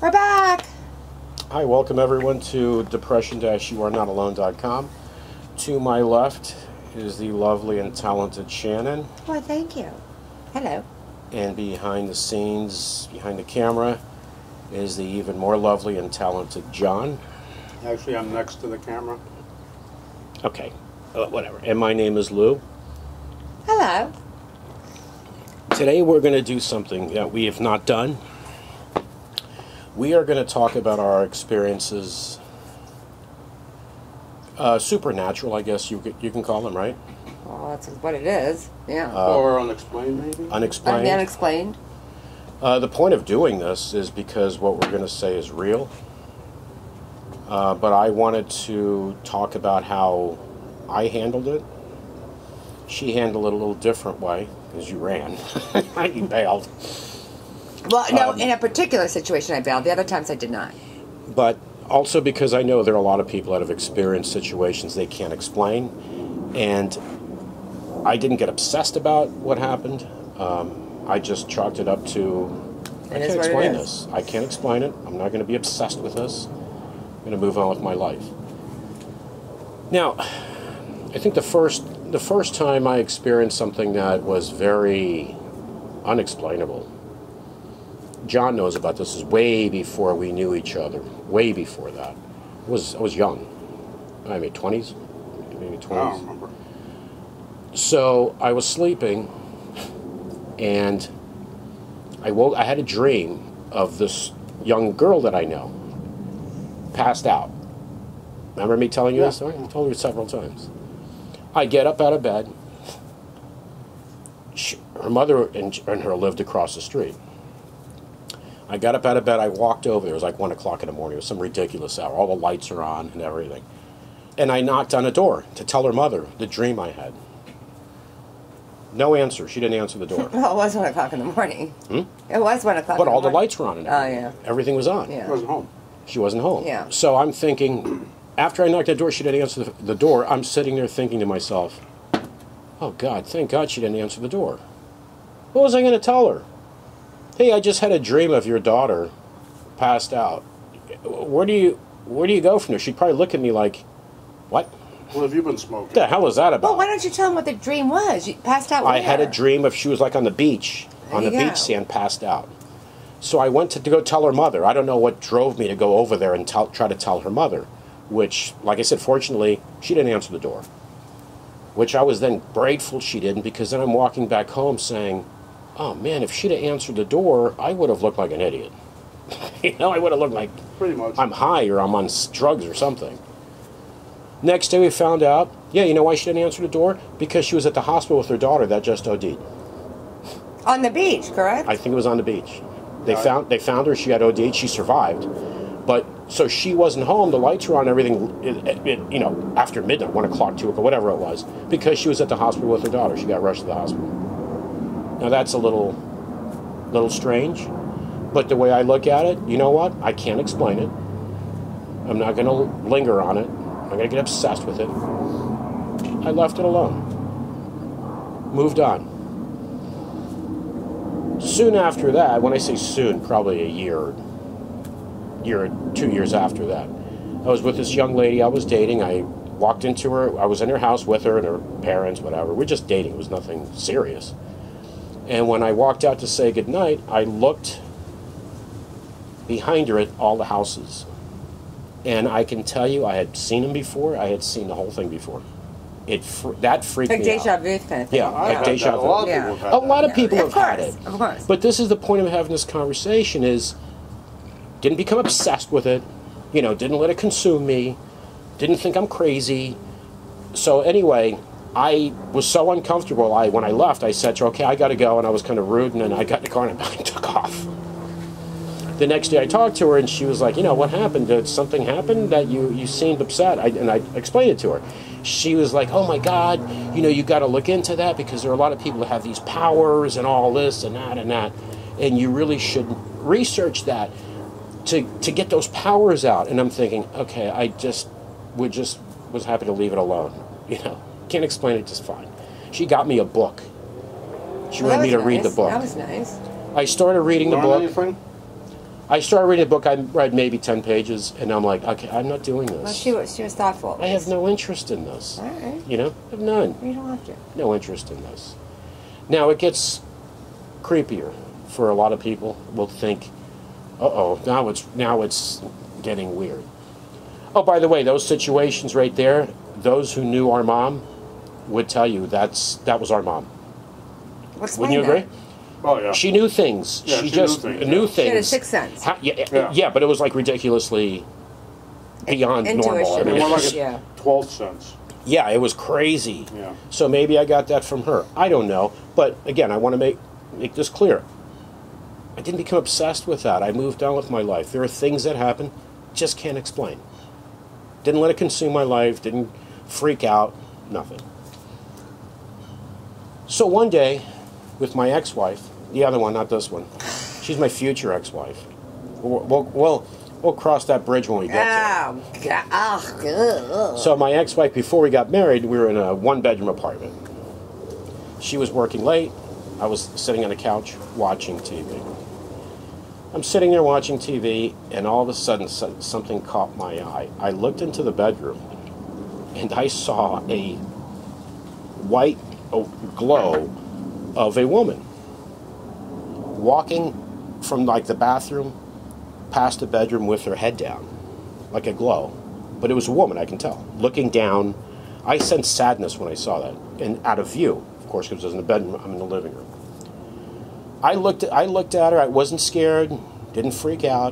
We're back! Hi, welcome everyone to depression-youarenotalone.com. To my left is the lovely and talented Shannon. Well, thank you. Hello. And behind the scenes, behind the camera, is the even more lovely and talented John. Actually, I'm next to the camera. Okay, whatever. And my name is Lou. Hello. Today we're going to do something that we have not done. We are going to talk about our experiences, supernatural, I guess you can call them, right? Well, that's what it is. Yeah. Or unexplained, maybe? Unexplained. Unexplained. The point of doing this is because what we're going to say is real. But I wanted to talk about how I handled it. She handled it a little different way, because you ran. You bailed. Well, no, in a particular situation I bailed. The other times I did not. But also because I know there are a lot of people that have experienced situations they can't explain. And I didn't get obsessed about what happened. I just chalked it up to, I can't explain this. I can't explain it. I'm not going to be obsessed with this. I'm going to move on with my life. Now, I think the first time I experienced something that was very unexplainable, John knows about this, is way before we knew each other. Way before that. I was young. I mean, 20s? Maybe 20s. I don't remember. So I was sleeping, and I had a dream of this young girl that I know, passed out. Remember me telling you this story? I told you several times. I get up out of bed. Her mother and her lived across the street. I got up out of bed, I walked over there, it was like 1 o'clock in the morning, it was some ridiculous hour, all the lights are on and everything. And I knocked on a door to tell her mother the dream I had. No answer, she didn't answer the door. Well, it was 1 o'clock in the morning. Hmm? It was 1 o'clock in the morning. But all the lights were on and everything. Oh, yeah. Everything was on. Yeah. She wasn't home. She wasn't home. Yeah. So I'm thinking, after I knocked at the door, she didn't answer the door, I'm sitting there thinking to myself, oh God, thank God she didn't answer the door. What was I going to tell her? Hey, I just had a dream of your daughter passed out. Where do you go from there? She'd probably look at me like, what? What have you been smoking? What the hell was that about? Well, why don't you tell him what the dream was? You passed out where? I had a dream of she was like on the beach, on the beach sand, passed out. So I went to go tell her mother. I don't know what drove me to go over there and try to tell her mother, which, like I said, fortunately, she didn't answer the door. Which I was then grateful she didn't, because then I'm walking back home saying, oh man, if she'd have answered the door, I would have looked like an idiot. You know, I would have looked like pretty much I'm high or I'm on drugs or something. Next day we found out, yeah, you know why she didn't answer the door? Because she was at the hospital with her daughter that just OD'd. On the beach, correct? I think it was on the beach. They found her, she had OD'd, she survived. But, so she wasn't home, the lights were on, everything, you know, after midnight, 1 o'clock, 2 o'clock, whatever it was, because she was at the hospital with her daughter. She got rushed to the hospital. Now that's a little strange, but the way I look at it, you know what? I can't explain it. I'm not going to linger on it. I'm not going to get obsessed with it. I left it alone. Moved on. Soon after that, when I say soon, probably a year or 2 years after that, I was with this young lady I was dating. I walked into her. I was in her house with her and her parents, whatever. We're just dating. It was nothing serious. And when I walked out to say goodnight, I looked behind her at all the houses. And I can tell you, I had seen them before. I had seen the whole thing before. That freaked me out. Like deja vu kind of thing. Yeah, like deja vu. A lot of people have had it. Of course. But this is the point of having this conversation is, didn't become obsessed with it. You know, didn't let it consume me. Didn't think I'm crazy. So anyway, I was so uncomfortable, when I left, I said to her, okay, I got to go, and I was kind of rude, and then I got in the car and I took off. The next day I talked to her, and she was like, you know, what happened? Did something happen that you seemed upset? And I explained it to her. She was like, oh my God, you know, you got to look into that, because there are a lot of people that have these powers and all this and that, and you really should research that to get those powers out. And I'm thinking, okay, I just was happy to leave it alone, you know. Can't explain it just fine. She got me a book. She wanted me to read the book. That was nice. I started reading the book. Anything? I started reading a book. I read maybe 10 pages, and I'm like, okay, I'm not doing this. Well, she was thoughtful. I have no interest in this. All right. You know, I have none. You don't have to. No interest in this. Now it gets creepier for a lot of people. Will think, uh-oh, now it's getting weird. Oh, by the way, those situations right there, those who knew our mom would tell you that was our mom. Explain Wouldn't you agree? Oh, yeah. She knew things. Yeah, she she just knew things, She had a things. sixth sense. Yeah, but it was like ridiculously beyond normal. I Intuition. mean, More like a Yeah. 12th sense. yeah, it was crazy. Yeah. So maybe I got that from her. I don't know. But again, I want to make this clear. I didn't become obsessed with that. I moved on with my life. There are things that happen, just can't explain. Didn't let it consume my life, didn't freak out, nothing. So one day, with my ex-wife, the other one, not this one, she's my future ex-wife. We'll cross that bridge when we get there. Oh, God. Oh, So my ex-wife, before we got married, we were in a one-bedroom apartment. She was working late. I was sitting on a couch watching TV. I'm sitting there watching TV, and all of a sudden something caught my eye. I looked into the bedroom, and I saw a white glow of a woman walking from like the bathroom past the bedroom with her head down, like a glow. But it was a woman, I can tell, looking down. I sensed sadness when I saw that, and out of view, of course, because I was in the bedroom. I'm in the living room. I looked at her. I wasn't scared, didn't freak out,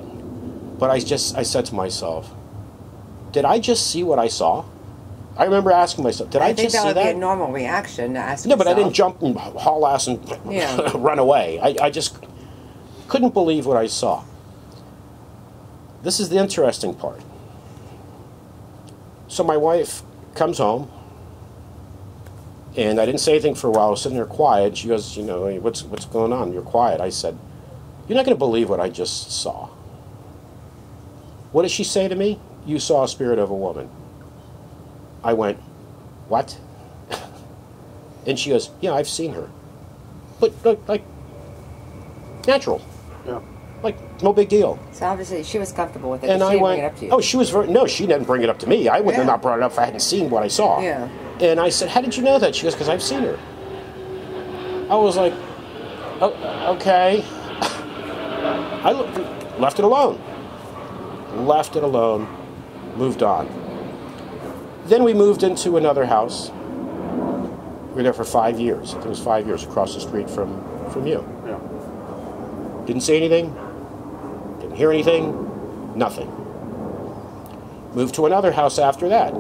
but I said to myself, did I just see what I saw? I remember asking myself, did I just see that? I think that would be a normal reaction to ask No, but I yourself. didn't jump and haul ass and run away. I just couldn't believe what I saw. This is the interesting part. So my wife comes home, and I didn't say anything for a while. I was sitting there quiet. She goes, you know, hey, what's going on? You're quiet. I said, you're not going to believe what I just saw. What did she say to me? You saw a spirit of a woman. I went, what? And she goes, yeah, I've seen her. But, like, natural. Yeah. Like, no big deal. So obviously she was comfortable with it. And She I didn't went, bring it up to you. oh, she was very, no, she didn't bring it up to me. I would have not brought it up if I hadn't seen what I saw. Yeah. And I said, how did you know that? She goes, because I've seen her. I was like, oh, okay. I left it alone. Left it alone. Moved on. Then we moved into another house. We were there for 5 years. I think it was 5 years across the street from you. Yeah. Didn't say anything. Didn't hear anything. Nothing. Moved to another house after that.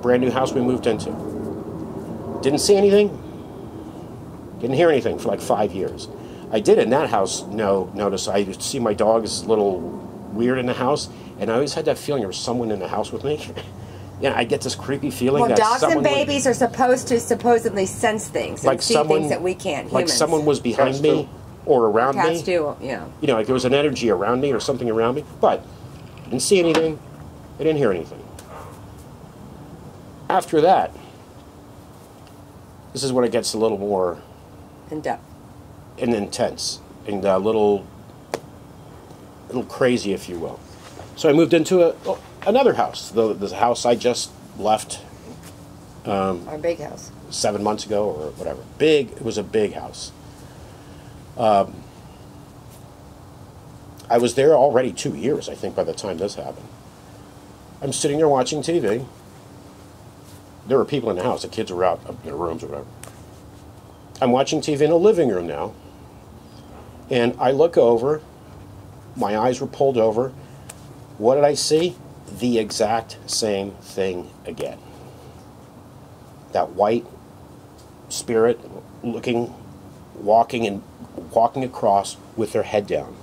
Brand new house we moved into. Didn't see anything. Didn't hear anything for like 5 years. I did in that house notice I used to see my dogs a little weird in the house, and I always had that feeling there was someone in the house with me. Yeah, I get this creepy feeling Well, that dogs and someone babies are supposed to supposedly sense things and like see someone, things that we can't. like Humans. someone was behind Cats me too. or around Cats me. do, yeah. You know, like there was an energy around me or something around me, but I didn't see anything. I didn't hear anything. After that, this is when it gets a little more In depth. and intense and a little crazy, if you will. So I moved into another house, the house I just left Our big house. 7 months ago or whatever. It was a big house. I was there already 2 years, I think, by the time this happened. I'm sitting there watching TV. There were people in the house. The kids were out in their rooms or whatever. I'm watching TV in the living room now. And I look over. My eyes were pulled over. What did I see? The exact same thing again. That white spirit walking across with their head down.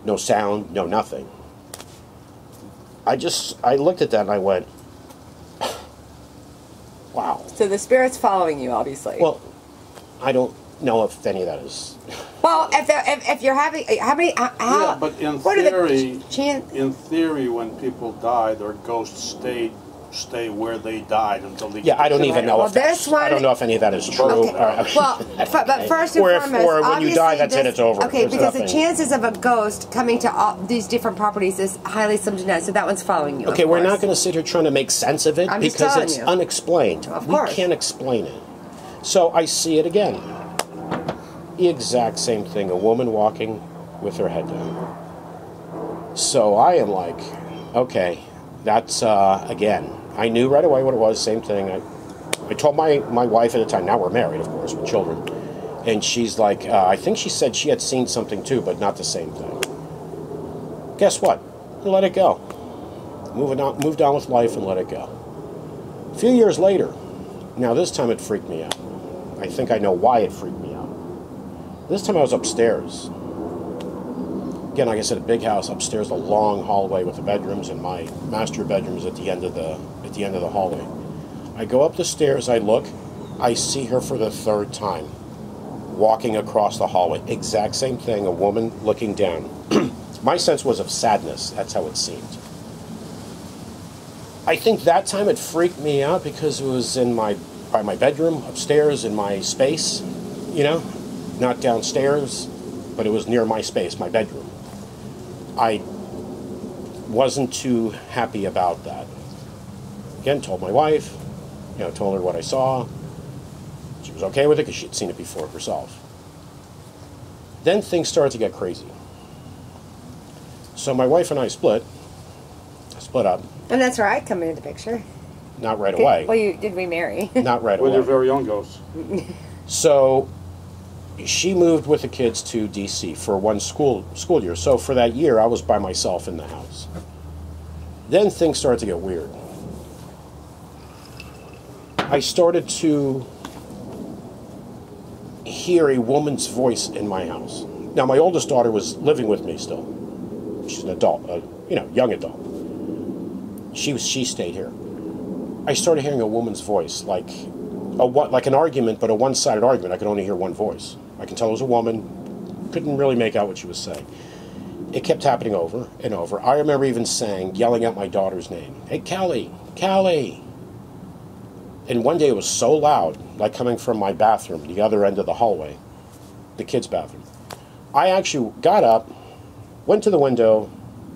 No sound, no nothing. I looked at that and I went, wow. So the spirit's following you, obviously. Well, I don't know if any of that is. Well, if you're having how many? How, Yeah, but in what theory, are the in theory, when people die, their ghosts stayed stay where they died until they Yeah, I don't even know Well, if that's, this one- I don't know if any of that is true. Okay. Well, but first and Or if- foremost, or when you obviously die, that's it, it's over. Okay, There's because the nothing. chances of a ghost coming to all these different properties is highly slim to none. So that one's following you. Okay, of we're course. not going to sit here trying to make sense of it I'm just because telling it's you. unexplained. Of We course. can't explain it. So I see it again. The exact same thing. A woman walking with her head down. So I am like, okay, that's, again, I knew right away what it was, same thing. I told my wife at the time, now we're married, of course, with children. And she's like, I think she said she had seen something too, but not the same thing. Guess what? Let it go. Moved on with life and let it go. A few years later, now this time it freaked me out. I think I know why it freaked me out. This time I was upstairs. Again, like I said, a big house upstairs, a long hallway with the bedrooms, and my master bedroom's at the end of the hallway. I go up the stairs, I look, I see her for the third time, walking across the hallway. Exact same thing, a woman looking down. My sense was of sadness, that's how it seemed. I think that time it freaked me out because it was by my bedroom, upstairs, in my space, you know, not downstairs, but it was near my space, my bedroom. I wasn't too happy about that. Again, told my wife, told her what I saw. She was okay with it because she'd seen it before herself. Then things started to get crazy. So my wife and I split up. And that's where I come into the picture. Not right away. Well, did we marry? Not right With away. your very own ghosts. So she moved with the kids to D.C. for one school year. So for that year, I was by myself in the house. Then things started to get weird. I started to hear a woman's voice in my house. Now, my oldest daughter was living with me still. She's an adult, young adult. She stayed here. I started hearing a woman's voice, like an argument, but a one-sided argument. I could only hear one voice. I can tell it was a woman. Couldn't really make out what she was saying. It kept happening over and over. I remember even yelling out my daughter's name. Hey, Callie, Callie. And one day it was so loud, like coming from my bathroom, the other end of the hallway, the kids' bathroom. I actually got up, went to the window,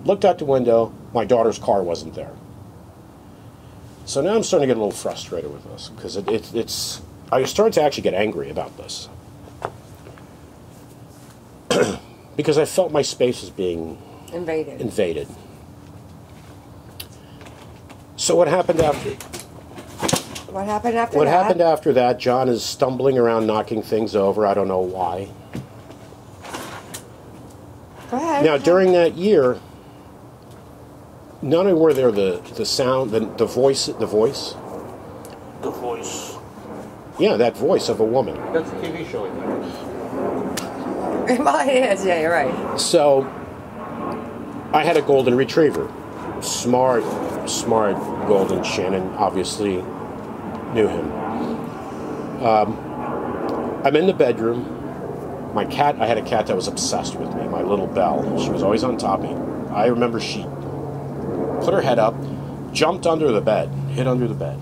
looked out the window. My daughter's car wasn't there. So now I'm starting to get a little frustrated with this because it's. I started to actually get angry about this because I felt my space was being invaded. So what happened after? What happened after What that? happened after that? John is stumbling around, knocking things over. I don't know why. Go ahead. Now during that year, not only were there the sound, the voice. The voice. Yeah, that voice of a woman. That's a TV show, I think. Well, it is. Yeah, you're right. So, I had a golden retriever. Smart golden. Shannon obviously knew him. I'm in the bedroom. My cat, I had a cat that was obsessed with me, my little Belle. She was always on top of me. I remember she put her head up, jumped under the bed, hid under the bed.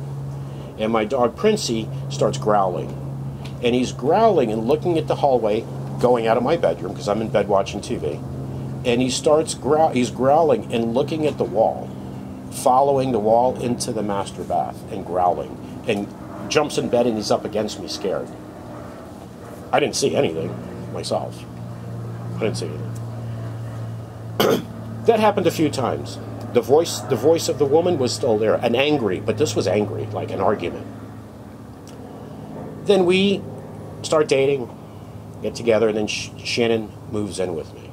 And my dog, Princey, starts growling. And he's growling and looking at the hallway, going out of my bedroom, because I'm in bed watching TV. And he's growling and looking at the wall, following the wall into the master bath and growling. And jumps in bed and he's up against me, scared. I didn't see anything myself. I didn't see anything. That happened a few times. The voice of the woman was still there, and angry, but this was angry, like an argument. Then we start dating, get together, and then Shannon moves in with me.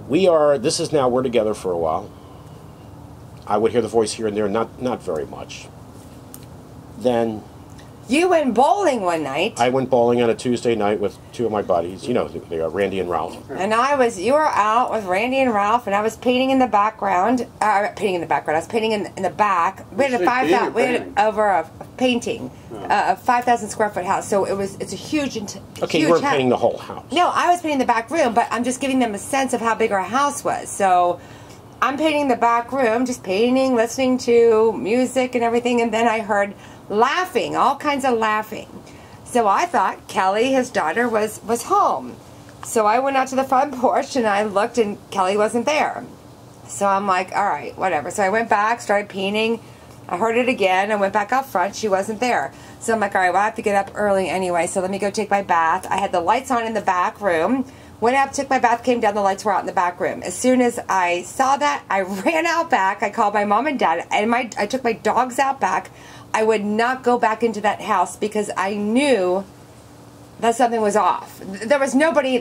We're together for a while. I would hear the voice here and there, not very much. Then You went bowling one night. I went bowling on a Tuesday night with two of my buddies. You know, they are Randy and Ralph. And you were out with Randy and Ralph, and I was painting in the background. I was painting in the back. We had over a painting, a 5,000 square foot house. So it's a huge. Okay, huge you weren't house. painting the whole house. No, I was painting the back room, but I'm just giving them a sense of how big our house was. So I'm painting the back room, just painting, listening to music and everything, and then I heard laughing, all kinds of laughing. So I thought Kelly, his daughter, was home. So I went out to the front porch and I looked and Kelly wasn't there. So I'm like, all right, whatever. So I went back, started painting. I heard it again. I went back out front. She wasn't there. So I'm like, all right, well, I have to get up early anyway, so let me go take my bath. I had the lights on in the back room. Went up, took my bath, came down, the lights were out in the back room. As soon as I saw that, I ran out back. I called my mom and dad, and I took my dogs out back. I would not go back into that house because I knew that something was off. There was nobody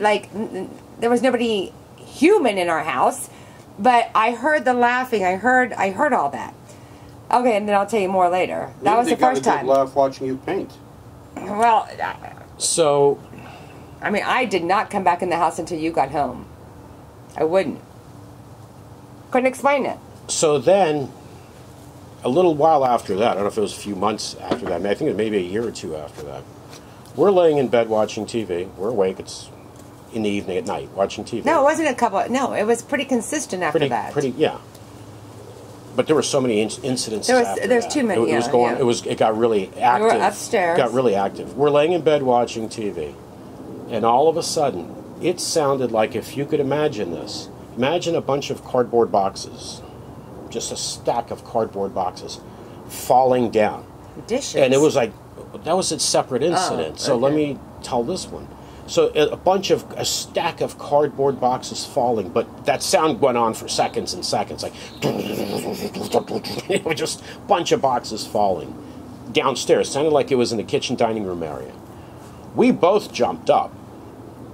human in our house, but I heard the laughing. I heard all that. Okay, and then I'll tell you more later. That was the first time. Maybe they laugh watching you paint. Well, So, I mean, I did not come back in the house until you got home. I wouldn't. Couldn't explain it. so then, a little while after that, I don't know if it was a few months after that, I think it was maybe a year or two after that, we're laying in bed watching TV. We're awake. It's in the evening at night watching TV. No, it wasn't a couple. No, it was pretty consistent after that. Yeah. But there were so many incidents. There's too many. It got really active. We were upstairs. It got really active. We're laying in bed watching TV, and all of a sudden, it sounded like, if you could imagine this, imagine a bunch of cardboard boxes, just a stack of cardboard boxes, falling down. Dishes. And it was like, that was a separate incident. Oh, so okay. let me tell this one. So a stack of cardboard boxes falling, but that sound went on for seconds and seconds, like it was just a bunch of boxes falling downstairs. Sounded like it was in the kitchen dining room area. We both jumped up.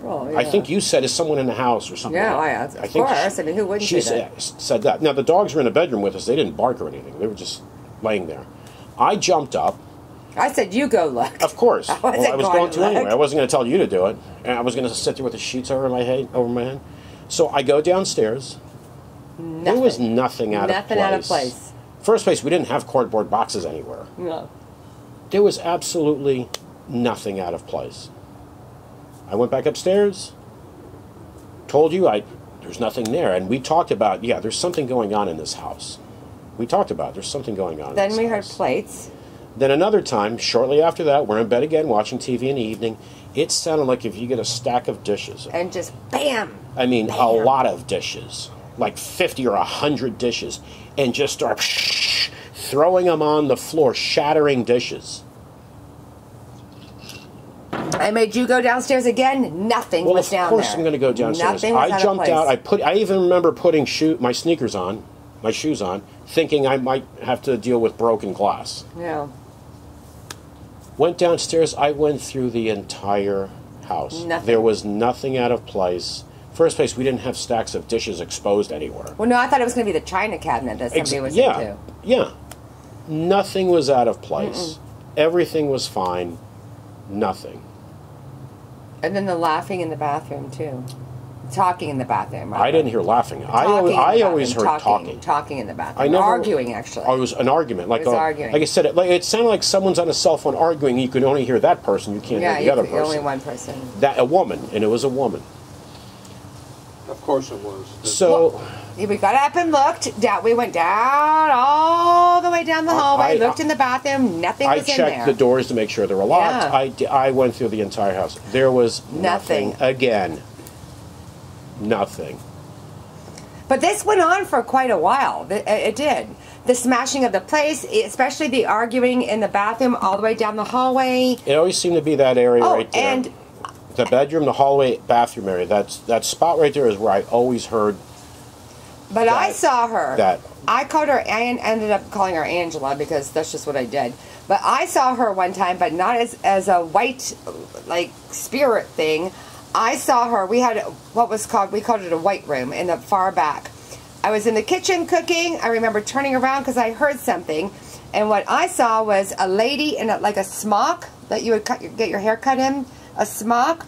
Oh, yeah. I think you said, "Is someone in the house?" or something. Yeah, of course. I mean, who wouldn't she say that? said that. Now the dogs were in the bedroom with us. They didn't bark or anything. They were just laying there. I jumped up. I said, you go look. Of course. I was going to anyway. I wasn't going to tell you to do it. And I was going to sit there with the sheets over my head. So I go downstairs. Nothing. There was nothing out of place. Nothing out of place. First place, we didn't have cardboard boxes anywhere. No. There was absolutely nothing out of place. I went back upstairs. Told you there's nothing there. And we talked about, there's something going on in this house. We talked about there's something going on in this house. Then we heard plates. Then another time, shortly after that, we're in bed again watching TV in the evening. It sounded like if you get a stack of dishes. And just bam! I mean, bam. A lot of dishes. Like 50 or 100 dishes. And just start throwing them on the floor, shattering dishes. I made you go downstairs again. Nothing was down there. Well, of course I'm going to go downstairs. Nothing was I jumped out. I even remember putting my sneakers on, my shoes on, thinking I might have to deal with broken glass. Yeah. Went downstairs. I went through the entire house. Nothing. There was nothing out of place. First place, we didn't have stacks of dishes exposed anywhere. Well, no, I thought it was going to be the china cabinet that somebody was into. Yeah. Nothing was out of place. Everything was fine. Nothing. And then the laughing in the bathroom, too. Talking in the bathroom. Right? I didn't hear laughing. I always heard talking. Talking in the bathroom. Arguing, actually. Oh, it was an argument. Arguing. Like I said, it sounded like someone's on a cell phone arguing. You could only hear that person. You can't hear the other person. Only one person. A woman, and it was a woman. Of course it was. So we got up and looked. We went down all the way down the hallway. Looked in the bathroom. Nothing was in there. I checked the doors to make sure they were locked. Yeah. I went through the entire house. There was nothing. Again. Nothing. But this went on for quite a while. It did. The smashing of the place, especially the arguing in the bathroom all the way down the hallway. It always seemed to be that area right there. And the bedroom, the hallway, bathroom area. That spot right there is where I always heard. But I saw her. I called her. I ended up calling her Angela because that's just what I did. But I saw her one time, but not as a white, like, spirit thing. I saw her. We had we called it a white room in the far back. I was in the kitchen cooking. I remember turning around because I heard something. And what I saw was a lady in like a smock that you would get your hair cut in. A smock.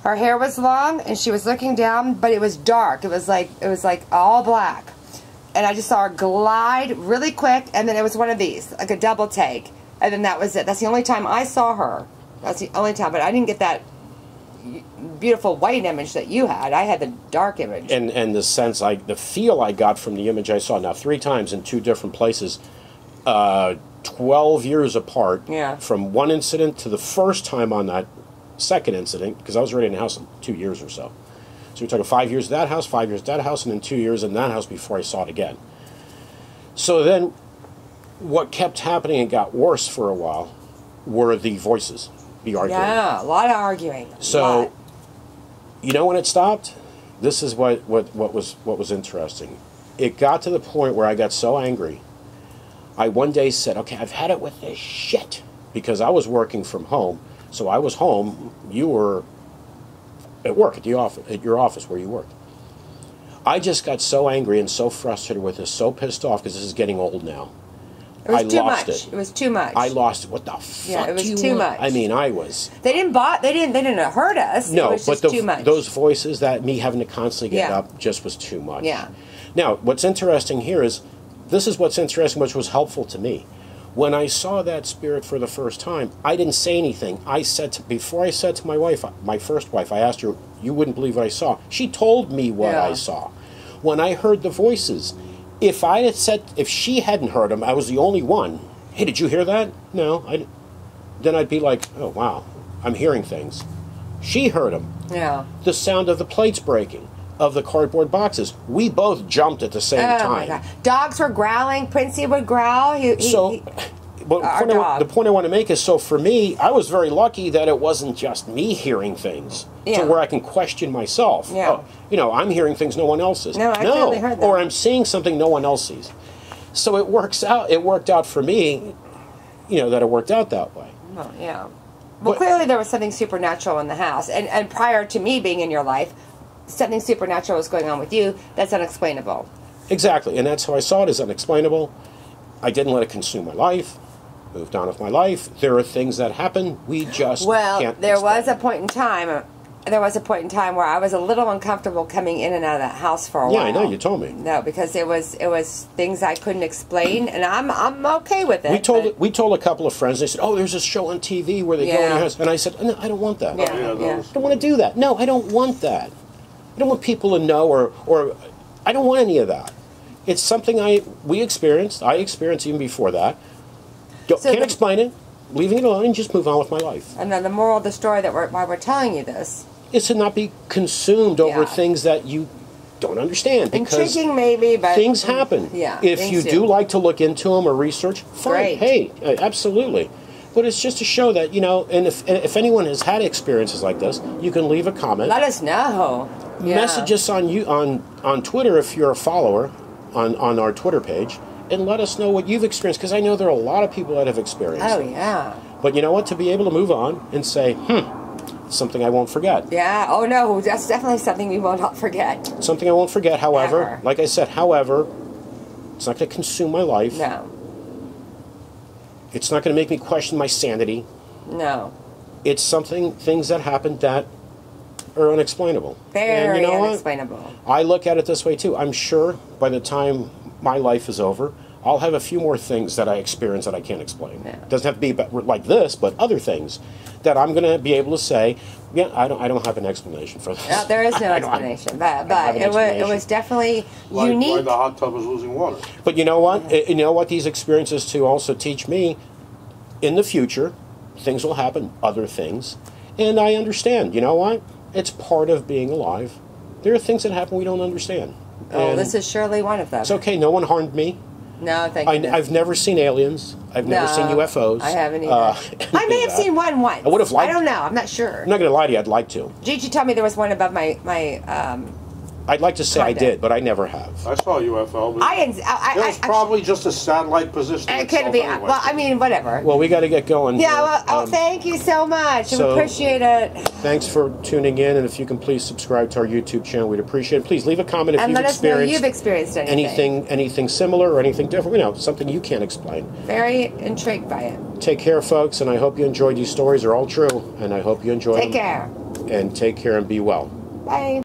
Her hair was long and she was looking down, but it was dark. It was like all black. And I just saw her glide really quick, and then it was one of these, like a double take. And then that was it. That's the only time I saw her. That's the only time, but I didn't get that beautiful white image that you had. I had the dark image. And the feel I got from the image I saw now 3 times in 2 different places, 12 years apart. Yeah. From one incident to the first time on that second incident, because I was already in the house in 2 years or so. So we're talking 5 years at that house, 5 years at that house, and then 2 years in that house before I saw it again. So then, what kept happening and got worse for a while were the voices, the arguing. Yeah, a lot of arguing. So, you know when it stopped? This is what was interesting. It got to the point where I got so angry. I one day said, "Okay, I've had it with this shit," because I was working from home. So I was home. You were at work at the office, at your office where you worked. I just got so angry and so frustrated with this, so pissed off because this is getting old now. It was too lost much. It was too much. I lost it. What the fuck? Yeah, it was do you too want? much. I mean, I was. They didn't hurt us. No, it was but just too much. those voices that me having to constantly get Yeah. up just was too much. Yeah. Now, what's interesting here is, this is what's interesting, which was helpful to me. When I saw that spirit for the first time, I didn't say anything. Before I said to my wife, my first wife, I asked her, "You wouldn't believe what I saw." She told me what I saw. When I heard the voices, if she hadn't heard them, I was the only one. "Hey, did you hear that?" "No." Then I'd be like, "Oh, wow, I'm hearing things." She heard them. Yeah. The sound of the plates breaking, of the cardboard boxes. We both jumped at the same time. Oh my God. Dogs were growling. Princey would growl. The point I want to make is, so for me, I was very lucky that it wasn't just me hearing things to where I can question myself. Yeah. Oh, I'm hearing things no one else is. No, I clearly heard that. Or I'm seeing something no one else sees. So it works out. It worked out for me, that it worked out that way. Well, yeah. Well, clearly there was something supernatural in the house. And prior to me being in your life, something supernatural was going on with you that's unexplainable. Exactly. And that's how I saw it, as unexplainable. I didn't let it consume my life. Moved on with my life. There are things that happen we just can't there explain. was a point in time. There was a point in time where I was a little uncomfortable coming in and out of that house for a while. Yeah, I know. You told me. No, because it was things I couldn't explain, and I'm okay with it. We told a couple of friends. They said, "Oh, there's this show on TV where they go in your house," and I said, "No, I don't want that. Yeah, I don't want to do that. No, I don't want that. I don't want people to know, or I don't want any of that. It's something we experienced. I experienced even before that. Can't explain it. Leaving it alone and just move on with my life." And then the moral of the story why we're telling you this is to not be consumed over things that you don't understand. Because intriguing, maybe, but things happen. Yeah. If you do like to look into them or research, fine. Great. Hey, absolutely. But it's just to show that, and if anyone has had experiences like this, you can leave a comment. Let us know. Yeah. Message us on Twitter if you're a follower on our Twitter page, and let us know what you've experienced, because I know there are a lot of people that have experienced it. Yeah. But you know what? To be able to move on and say, something I won't forget. Yeah. Oh, no. That's definitely something we will not forget. Something I won't forget. However, Ever. like I said, it's not going to consume my life. No. It's not going to make me question my sanity. No. It's things that happen that are unexplainable. Very and you know unexplainable. What? I look at it this way too. I'm sure by the time my life is over, I'll have a few more things that I experience that I can't explain. Yeah. It doesn't have to be like this, but other things that I'm going to be able to say, yeah, I don't have an explanation for this. No, there is no explanation, but it was definitely unique. Why the hot tub is losing water. But you know what? You know what these experiences too also teach me? In the future, things will happen, other things, and I understand. You know what? It's part of being alive. There are things that happen we don't understand. Oh, this is surely one of them. It's okay. No one harmed me. No, thank you. I've never seen aliens. I've never seen UFOs. I haven't either. I may have seen one once. I would have liked. I don't know. I'm not sure. I'm not going to lie to you. I'd like to. Gigi told me there was one above my I'd like to say I did, but I never have. I saw a UFO. But it was probably just a satellite position. It could be. Anyway. Well, I mean, whatever. Well, we got to get going. Yeah. Here. Well, thank you so much. We appreciate it. Thanks for tuning in, and if you can please subscribe to our YouTube channel, we'd appreciate it. Please leave a comment if you've experienced anything similar or anything different. Something you can't explain. Very intrigued by it. Take care, folks, and I hope you enjoyed these stories. They're all true, and I hope you enjoy them. Take care. And take care and be well. Bye.